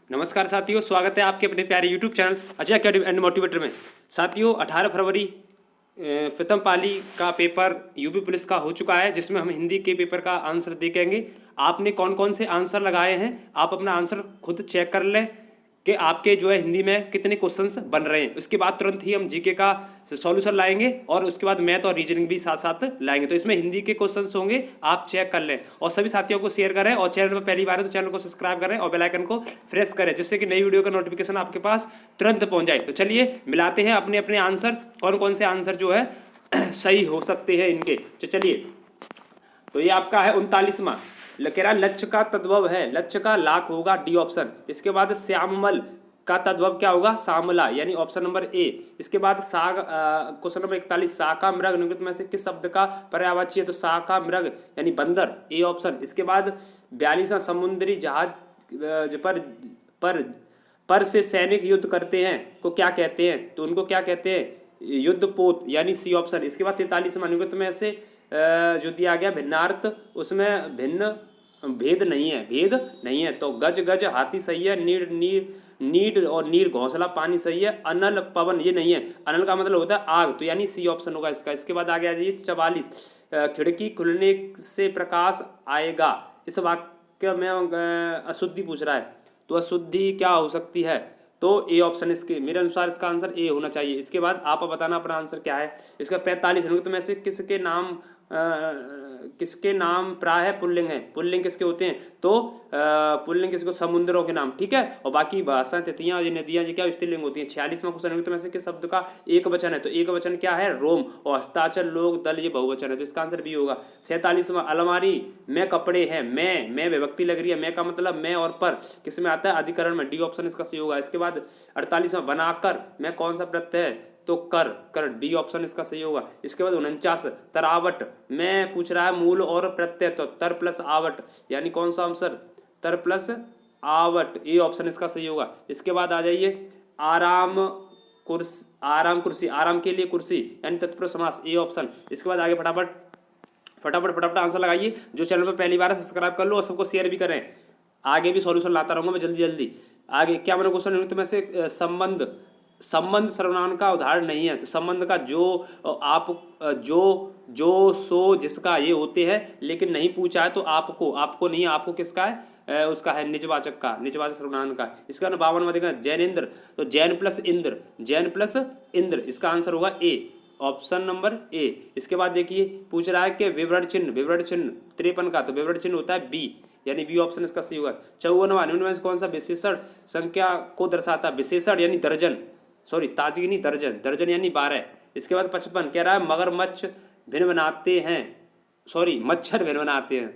नमस्कार साथियों, स्वागत है आपके अपने प्यारे YouTube channel Ajay academy and motivator में। साथियों, 18 फरवरी प्रथम पाली का पेपर यूपी पुलिस का हो चुका है, जिसमें हम हिंदी के पेपर का आंसर देखेंगे। आपने कौन कौन से आंसर लगाए हैं, आप अपना आंसर खुद चेक कर लें कि आपके जो है हिंदी में कितने क्वेश्चंस बन रहे हैं। उसके बाद तुरंत ही हम जीके का सॉल्यूशन लाएंगे और उसके बाद मैथ और रीजनिंग भी साथ साथ लाएंगे। तो इसमें हिंदी के क्वेश्चंस होंगे, आप चेक कर लें और सभी साथियों को शेयर करें। और चैनल पर पहली बार है तो चैनल को सब्सक्राइब करें और बेल आइकन को प्रेस करें, जिससे कि नई वीडियो का नोटिफिकेशन आपके पास तुरंत पहुंच जाए। तो चलिए मिलाते हैं अपने अपने आंसर, कौन कौन से आंसर जो है सही हो सकते हैं इनके। तो चलिए, तो ये आपका है 39वां। कह रहा लक्ष्य का तद्भव है, लक्ष्य का लाख होगा, डी ऑप्शन। इसके बाद श्यामल का तद्भव क्या होगा, सामला, यानी ऑप्शन नंबर ए। इसके बाद साग, क्वेश्चन नंबर 41, साका मृग निम्नलिखित में से किस शब्द का पर्यायवाची है, तो साका मृग यानी बंदर, ए ऑप्शन। इसके बाद 42वां, समुद्री जहाज पर पर पर से सैनिक युद्ध करते हैं को क्या कहते हैं, तो उनको क्या कहते हैं, युद्धपोत, यानी सी ऑप्शन। इसके बाद 43वां, निम्नलिखित में से जो दिया गया भिन्नार्थ, उसमें भिन्न भेद नहीं है, भेद नहीं है, तो गज गज हाथी सही है, नीड नीर नीड और नीर घोंसला पानी सही है, अनल पवन ये नहीं है। अनल का मतलब होता है आग, तो यानी सी ऑप्शन होगा इसका। इसके बाद आ गया जी 44, खिड़की खुलने से प्रकाश आएगा, इस वाक्य में अशुद्धि पूछ रहा है, तो अशुद्धि क्या हो सकती है, तो ए ऑप्शन। इसके मेरे अनुसार इसका आंसर ए होना चाहिए। इसके बाद आप बताना अपना आंसर क्या है। इसका 45, निम्नलिखित में से किसके नाम प्राय पुल्लिंग है, पुल्लिंग किसके होते हैं, तो पुल्लिंग किसको, समुद्रों के नाम, ठीक है। और बाकी भाषा, तिथियां, ये नदियां, ये क्या स्त्रीलिंग होती है। 46वां क्वेश्चन, निम्नलिखित में से किस शब्द का एक वचन है, तो एक वचन क्या है, रोम, और हस्ताक्षर, लोग, दल, ये बहुवचन है, तो इसका आंसर बी होगा। 47वां, अलमारी में कपड़े हैं, मैं विभक्ति लग रही है, मैं का मतलब मैं और पर किस में आता है, अधिकरण में, डी ऑप्शन इसका सही होगा। इसके बाद 48वां, बनाकर में कौन सा प्रत्यय है, तो कर कर, डी ऑप्शन इसका सही होगा। इसके बाद 49, तरावट में पूछ रहा है मूल और प्रत्यय, तो तर प्लस आवट, यानी कौन सा आंसर, तर प्लस आवट, ए ऑप्शन इसका सही होगा। इसके बाद आ जाइए आराम कुर्सी, आराम कुर्सी, आराम के लिए कुर्सी, यानी तत्पुरुष समास, ए ऑप्शन। इसके बाद आगे फटाफट फटाफट फटाफट आंसर लगाइए। जो चैनल पर पहली बार है सब्सक्राइब कर लो और सबको शेयर भी करें, आगे भी सॉल्यूशन लाता रहूंगा मैं जल्दी जल्दी। आगे क्या मैंने क्वेश्चन, निम्नलिखित में से संबंध, संबंध सर्वनाम का उदाहरण नहीं है, तो संबंध का जो, आप, जो सो जिसका, ये होते हैं, लेकिन नहीं पूछा है तो आपको, आपको नहीं, आपको किसका है, उसका है निजवाचक का, निजवाचक सर्वनाम का। इसका ना 52वां देखा जैनेन्द्र, तो जैन प्लस इंद्र, जैन प्लस इंद्र, इसका आंसर होगा ए, ऑप्शन नंबर ए। इसके बाद देखिए पूछ रहा है कि विवरण चिन्ह, विवरण चिन्ह 53 का, तो विवरण चिन्ह होता है बी, यानी बी ऑप्शन इसका सही होगा। 54वां, निम्न में से कौन सा विशेषण संख्या को दर्शाता है, विशेषण यानी दर्जन, सॉरी ताजगी नहीं, दर्जन, दर्जन यानी 12। इसके बाद 55 कह रहा है मगरमच्छ भिन्न बनाते हैं, सॉरी मच्छर भिन्न बनाते हैं,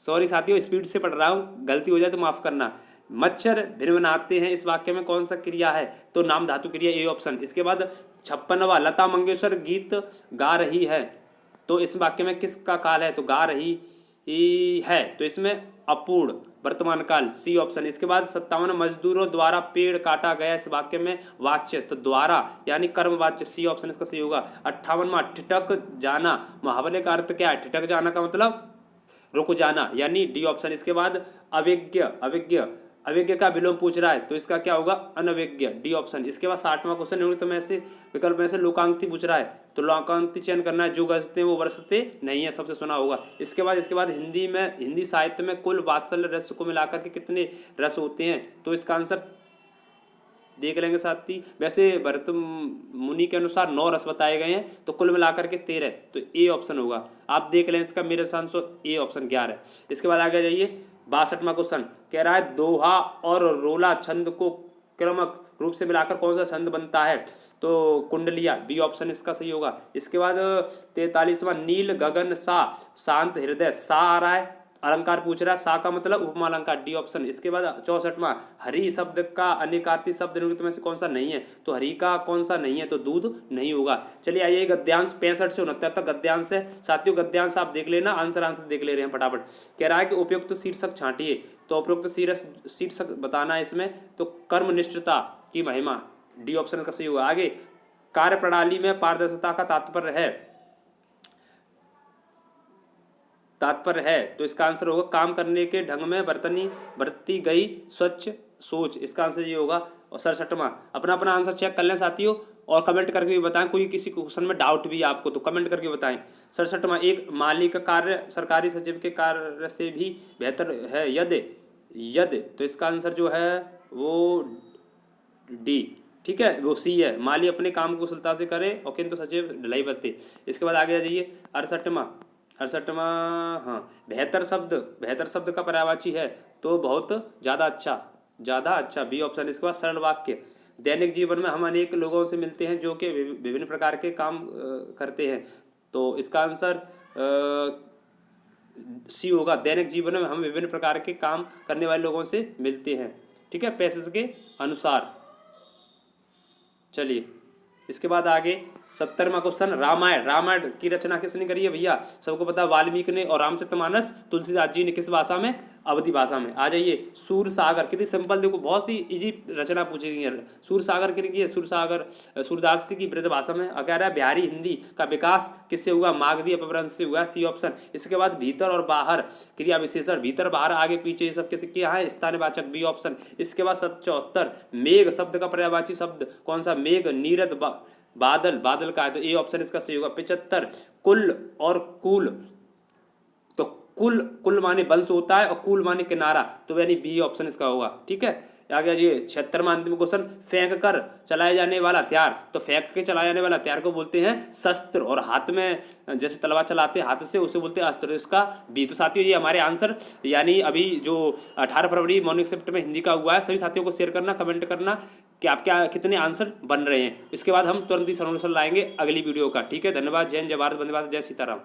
सॉरी साथियों स्पीड से पढ़ रहा हूँ, गलती हो जाए तो माफ करना। मच्छर भिन्न बनाते हैं, इस वाक्य में कौन सा क्रिया है, तो नाम धातु क्रिया, ए ऑप्शन। इसके बाद 56वां, लता मंगेशकर गीत गा रही है, तो इस वाक्य में किसका काल है, तो गा रही है, तो इसमें अपूर्ण वर्तमान काल, सी ऑप्शन। इसके बाद 57, मजदूरों द्वारा पेड़ काटा गया, इस वाक्य में वाच्य, तो द्वारा यानी कर्म वाच्य, सी ऑप्शन इसका सही होगा। 58वां, ठिठक जाना, मुहावरे का अर्थ क्या है, ठिठक जाना का मतलब रुक जाना, यानी डी ऑप्शन। इसके बाद अविज्ञ, अविज्ञ, अविज्ञ का विलोम पूछ रहा है, तो इसका क्या होगा, अनविज्ञ, डी ऑप्शन। इसके बाद 60वां क्वेश्चन, निम्नलिखित में से विकल्प में से लोकांक्ति पूछ रहा है, तो लोकांक्ति चयन करना है, जो गजते वो बरसते नहीं है, सबसे सुना होगा। इसके बाद हिंदी में, हिंदी साहित्य में कुल वात्सल्य रस को मिलाकर के कितने रस होते हैं, तो इसका आंसर देख लेंगे साथी। वैसे भरत मुनि के अनुसार 9 रस बताए गए हैं, तो कुल मिलाकर के 13, तो ए ऑप्शन होगा। आप देख लें इसका, मेरे आंसर ए ऑप्शन 11। इसके बाद आगे जाइए 62वां क्वेश्चन, कह रहा है दोहा और रोला छंद को क्रमक रूप से मिलाकर कौन सा छंद बनता है, तो कुंडलिया, बी ऑप्शन इसका सही होगा। इसके बाद 43वां, नील गगन सा शांत हृदय, सा आ रहा है, अलंकार पूछ रहा है, सा का मतलब उपमा अलंकार, डी ऑप्शन। इसके बाद 64वां, हरि शब्द का अनेकार्थी शब्द निम्नलिखित में से कौन सा नहीं है, तो हरि का कौन सा नहीं है, तो दूध नहीं होगा। चलिए आइए गद्यांश 65 से 69 तक गद्यांश है साथियों, गद्यांश आप देख लेना, आंसर देख ले रहे हैं फटाफट। कह रहा है कि उपयुक्त शीर्षक छांटिए, तो उपयुक्त शीर्षक बताना है इसमें, तो कर्मनिष्ठता की महिमा, डी ऑप्शन का सही होगा। आगे कार्य प्रणाली में पारदर्शिता का तात्पर्य है, तो इसका आंसर होगा काम करने के ढंग में बरती गई स्वच्छ सोच, इसका आंसर ये होगा। और 67वां, अपना अपना आंसर चेक कर लें साथियों और कमेंट करके भी बताएं, कोई किसी क्वेश्चन में डाउट भी है आपको तो कमेंट करके बताएं। 67वां, एक माली का कार्य सरकारी सचिव के कार्य से भी बेहतर है यदि तो इसका आंसर जो है वो डी, ठीक है, वो सी है, माली अपने काम को कुशलता से करे और किंतु सचिव ढिलाई बरते। इसके बाद आगे आ जाइए 68वां, हाँ, बेहतर शब्द का पर्यायवाची है तो बहुत ज़्यादा अच्छा, बी ऑप्शन। इसके बाद सरल वाक्य, दैनिक जीवन में हम अनेक लोगों से मिलते हैं जो कि विभिन्न प्रकार के काम करते हैं, तो इसका आंसर सी होगा, दैनिक जीवन में हम विभिन्न प्रकार के काम करने वाले लोगों से मिलते हैं, ठीक है, पैसेज के अनुसार। चलिए इसके बाद आगे 70वां क्वेश्चन, रामायण की रचना किसने करी है भैया? सबको पता, वाल्मीकि ने। और रामचरितमानस तुलसीदास जी ने। किस भाषा में? अवधी भाषा में। आ जाइए, सूरसागर, कितनी सिंपल, देखो बहुत ही इजी रचना पूछी गई है। सूरसागर किसने की है? सूरसागर सूरदास की ब्रज भाषा में। कह रहा है बिहारी हिंदी का विकास किससे हुआ? मागधी अपभ्रंश से हुआ, सी ऑप्शन। इसके बाद भीतर और बाहर क्रिया विशेषण, भीतर बाहर आगे पीछे ये सब किसके क्या है? स्थानवाचक, बी ऑप्शन। इसके बाद 74, मेघ शब्द का पर्यायवाची शब्द कौन सा? मेघ, नीरद, बादल का है, तो ए ऑप्शन इसका सही होगा। 75, कुल और कूल, तो कुल माने वंश होता है और कूल माने किनारा, तो यानी बी ऑप्शन इसका होगा, ठीक है। आगे आइए 76वां अंतिम क्वेश्चन, फेंक कर चलाया जाने वाला हथियार, तो फेंक के चलाया जाने वाला हथियार को बोलते हैं शस्त्र, और हाथ में जैसे तलवार चलाते हैं हाथ से, उसे बोलते हैं अस्त्र, इसका बी। तो साथियों ये हमारे आंसर, यानी अभी जो 18 फरवरी मॉर्निंग शिफ्ट में हिंदी का हुआ है, सभी साथियों को शेयर करना, कमेंट करना कि आप क्या कितने आंसर बन रहे हैं। इसके बाद हम तुरंत ही सॉल्यूशन लाएंगे अगली वीडियो का, ठीक है। धन्यवाद। जय हिंद, जय भारत, वंदे मातरम, जय सीताराम।